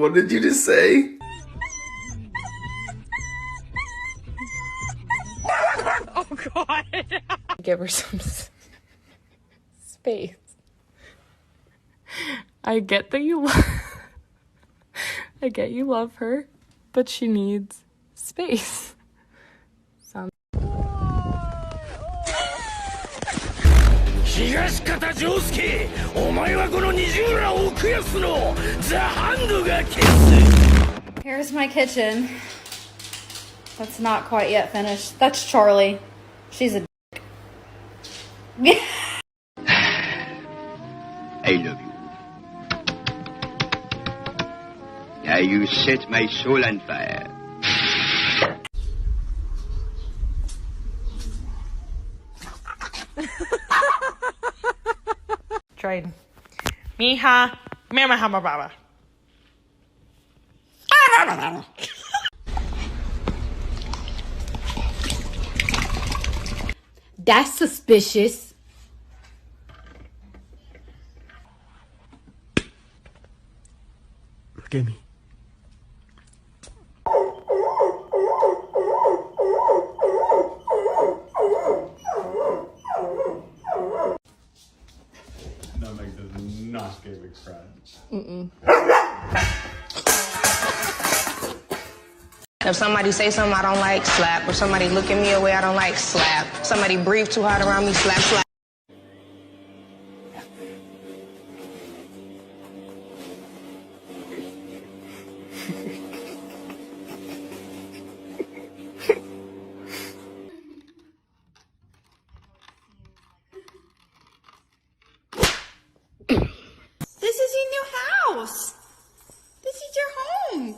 What did you just say? Oh God. Give her some space. I get that you I get you love her, but she needs space. Sounds 東方丈介、お前はこの西村奥安のザ・ハンドが消す。 Here's my kitchen. That's not quite yet finished. That's Charlie. She's a dick. I love you. Now you set my soul on fire. Trying. Mija, mama hama baba. That's suspicious. Look at me. That makes it not give a crunch. If somebody say something I don't like, slap. If somebody look at me a way I don't like, slap. Somebody breathe too hard around me, slap, slap. This is your new house. This is your home.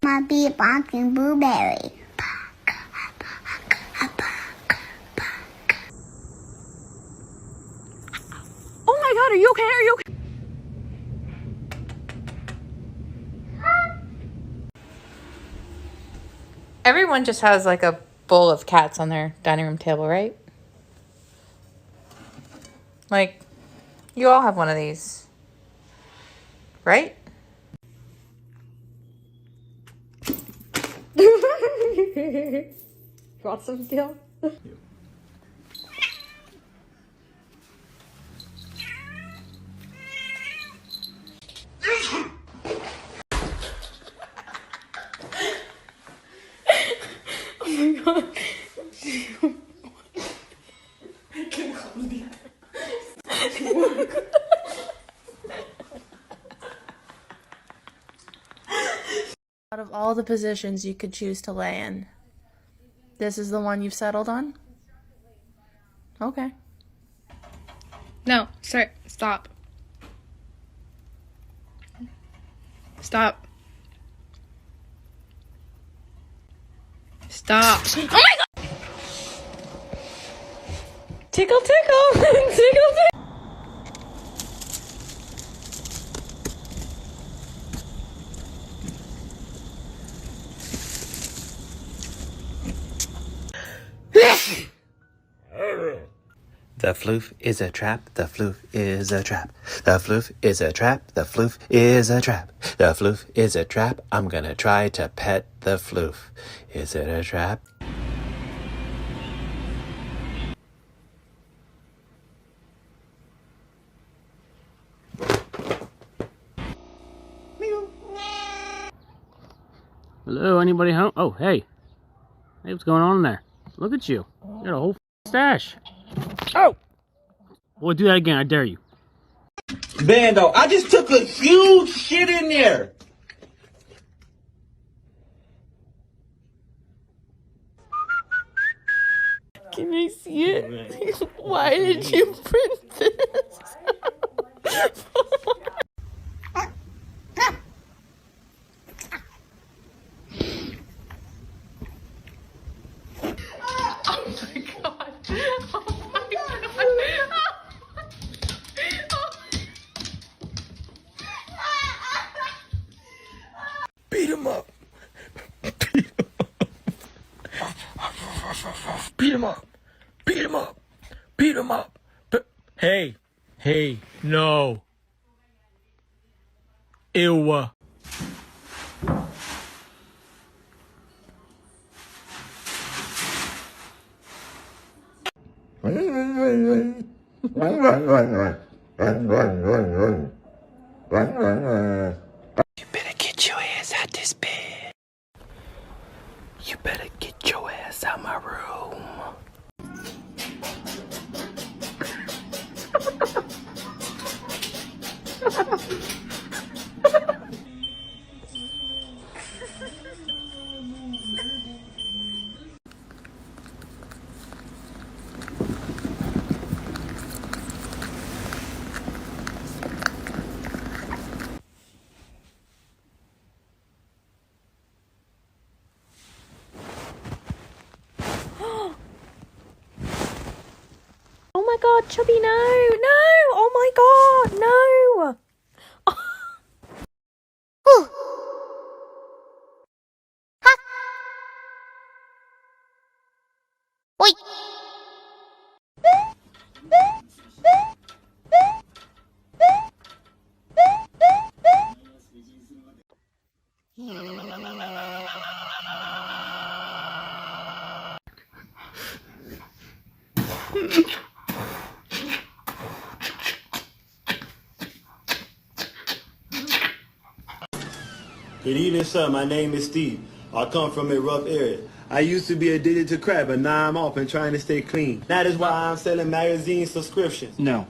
My bee barking blueberry. Oh my God, are you okay? Are you okay? Everyone just has like a bowl of cats on their dining room table, right? Like, you all have one of these, right? Want some deal? Oh my God. Out of all the positions you could choose to lay in, this is the one you've settled on? Okay. No, sir, stop. Stop. Stop. Oh my God! Tickle, tickle! Tickle, tickle! The floof is a trap, the floof is a trap. The floof is a trap, the floof is a trap. The floof is a trap, I'm gonna try to pet the floof. Is it a trap? Hello, anybody home? Oh, hey. Hey, what's going on in there? Look at you. You got a whole stash. Oh! Boy, do that again, I dare you. Bando, I just took a huge shit in there. Can I see it? Why did you print this? Oh my God. Oh my him up. Beat him up. Beat him up. Beat him up. Hey. Hey. No. Ew. You better get your ass out this bed. You better get your ass out my room. Oh my god, Chubby, no! No! Oh my god, no! Oi. Good evening, sir. My name is Steve. I come from a rough area. I used to be addicted to crack, but now I'm off and trying to stay clean. That is why I'm selling magazine subscriptions. No.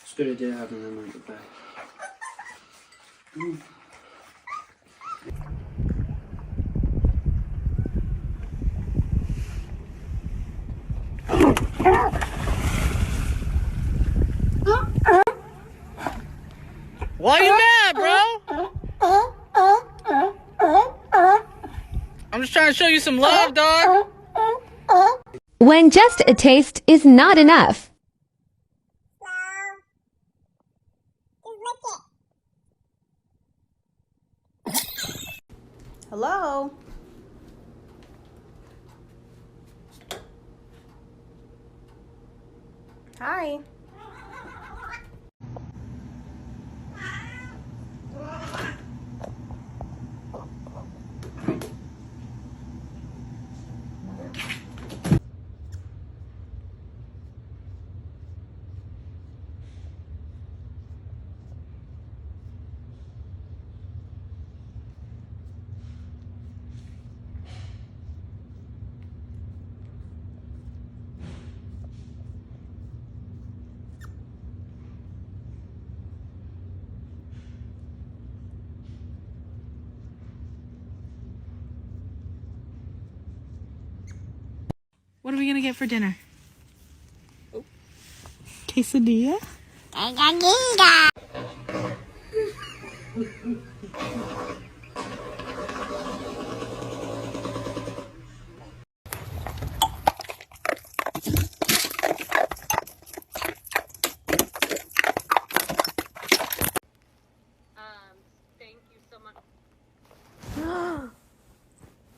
It's a good idea having them at the back. Why you mad, bro? I'm just trying to show you some love, dog. When just a taste is not enough. Hello? Hi. What are we gonna get for dinner? Quesadilla? Thank you so much.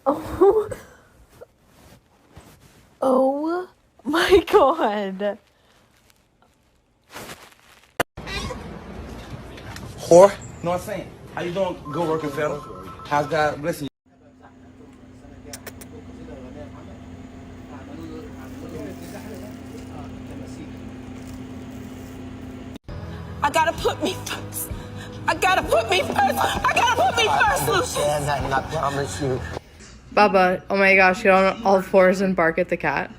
Oh. Oh my god. Whore. You know what I'm saying? How you doing? Good working, fella. How's God blessing you? I gotta put me first. I gotta put me first. I gotta put me understand that, and I promise you. Bubba, oh my gosh, get on all fours and bark at the cat.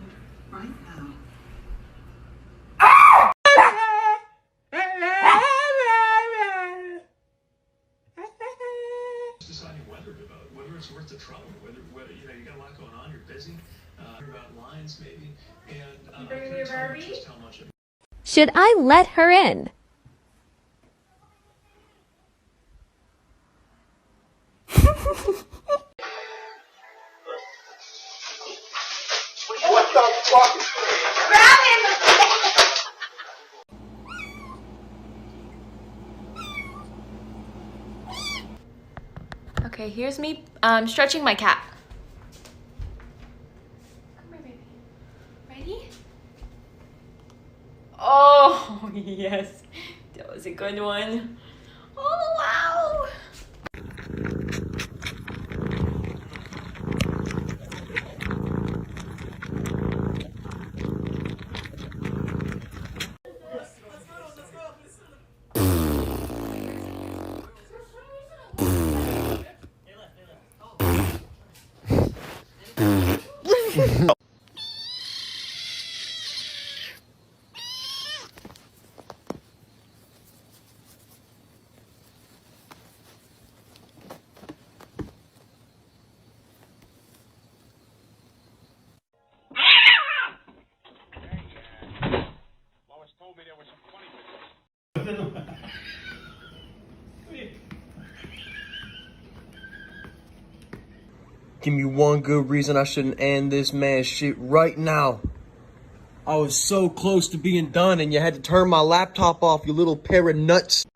Deciding whether it's worth the trouble, whether you know you got a lot going on, you're busy, about lines maybe, and just how much. Should I let her in? What the fuck? Okay, here's me stretching my cat. Come here, baby. Ready? Oh, yes. That was a good one. Oh, wow. Give me one good reason I shouldn't end this man's shit right now. I was so close to being done and you had to turn my laptop off, you little pair of nuts.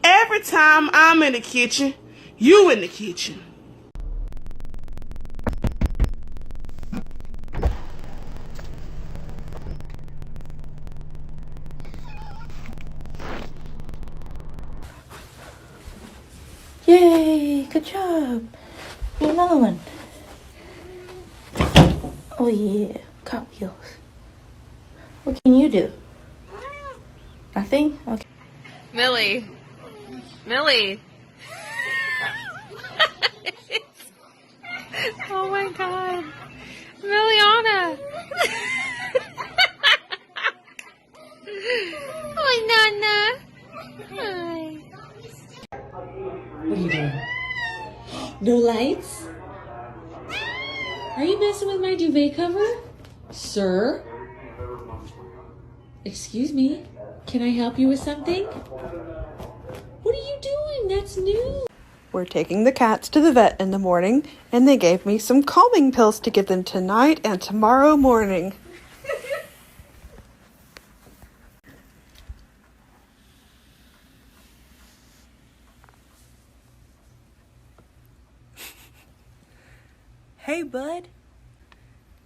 Every time I'm in the kitchen, you in the kitchen. Yay, good job. Need another one. Oh yeah, cartwheels. What can you do? Nothing? Okay. Millie. Millie. Oh my god. Miliana. Hi, Nana. Hi. What are you doing? No lights? Are you messing with my duvet cover? Sir? Excuse me? Can I help you with something? What are you doing? That's new. We're taking the cats to the vet in the morning, and they gave me some calming pills to give them tonight and tomorrow morning. Hey, bud.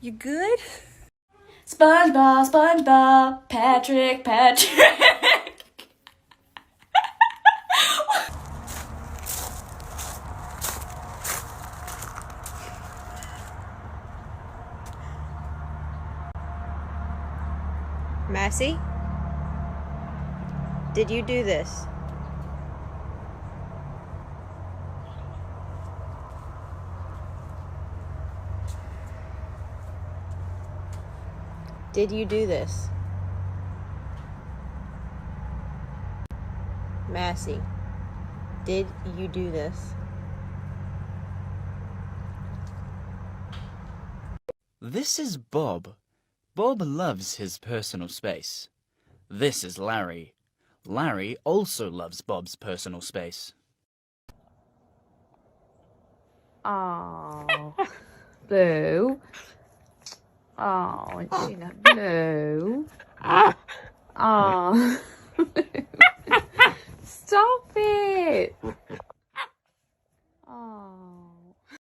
You good? SpongeBob, SpongeBob, Patrick, Patrick. Massey? Did you do this? Did you do this? Massey, did you do this? This is Bob. Bob loves his personal space. This is Larry. Larry also loves Bob's personal space. Oh, Boo. Oh, Gina, Boo. Oh. Stop it.